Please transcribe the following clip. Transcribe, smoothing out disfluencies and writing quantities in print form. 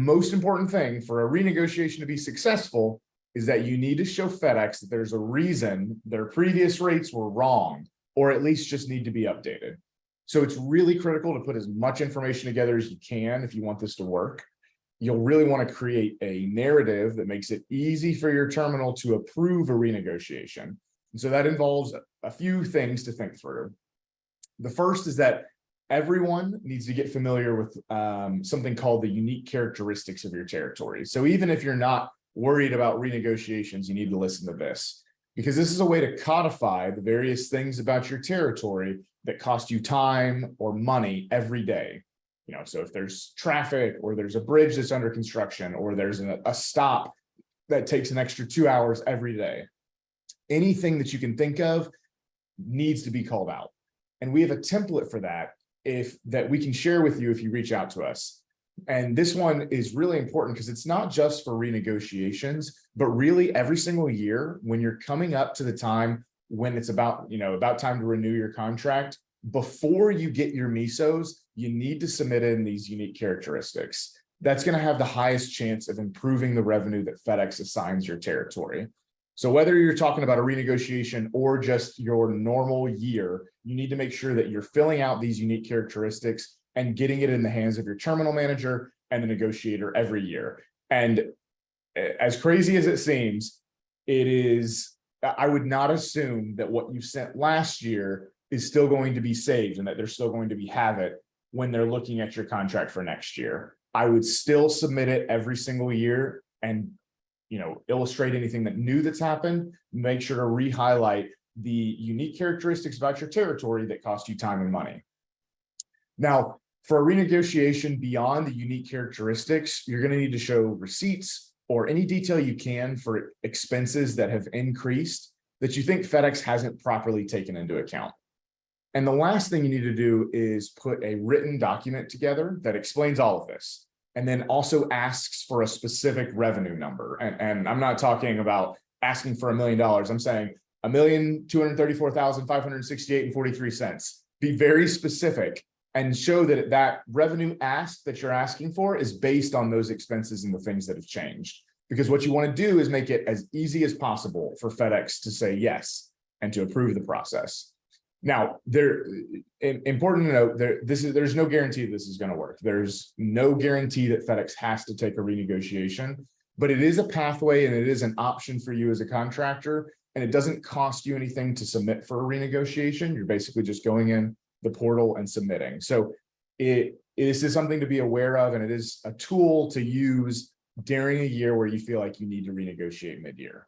most important thing for a renegotiation to be successful is that you need to show FedEx that there's a reason their previous rates were wrong, or at least just need to be updated. So it's really critical to put as much information together as you can if you want this to work. You'll really want to create a narrative that makes it easy for your terminal to approve a renegotiation. And so that involves a few things to think through. The first is that everyone needs to get familiar with something called the unique characteristics of your territory. So even if you're not worried about renegotiations, you need to listen to this, because this is a way to codify the various things about your territory that cost you time or money every day. You know, so if there's traffic, or there's a bridge that's under construction, or there's a stop that takes an extra 2 hours every day, anything that you can think of needs to be called out. And we have a template for that that we can share with you if you reach out to us. And this one is really important because it's not just for renegotiations, but really every single year when you're coming up to the time when it's about time to renew your contract, before you get your MISOs, you need to submit in these unique characteristics. That's going to have the highest chance of improving the revenue that FedEx assigns your territory. So whether you're talking about a renegotiation or just your normal year, you need to make sure that you're filling out these unique characteristics and getting it in the hands of your terminal manager and the negotiator every year. And as crazy as it seems, I would not assume that what you sent last year is still going to be saved and that they're still going to have it when they're looking at your contract for next year. I would still submit it every single year and illustrate anything that's happened. Make sure to re-highlight the unique characteristics about your territory that cost you time and money. Now, for a renegotiation beyond the unique characteristics, you're going to need to show receipts or any detail you can for expenses that have increased that you think FedEx hasn't properly taken into account. And the last thing you need to do is put a written document together that explains all of this, and then also asks for a specific revenue number. And I'm not talking about asking for $1 million. I'm saying $1,234,568.43. Be very specific and show that that revenue ask that you're asking for is based on those expenses and the things that have changed. Because what you want to do is make it as easy as possible for FedEx to say yes and to approve the process. Now, important to note, there's no guarantee this is going to work. There's no guarantee that FedEx has to take a renegotiation, but it is a pathway and it is an option for you as a contractor, and it doesn't cost you anything to submit for a renegotiation. You're basically just going in the portal and submitting. So this is something to be aware of, and it is a tool to use during a year where you feel like you need to renegotiate mid-year.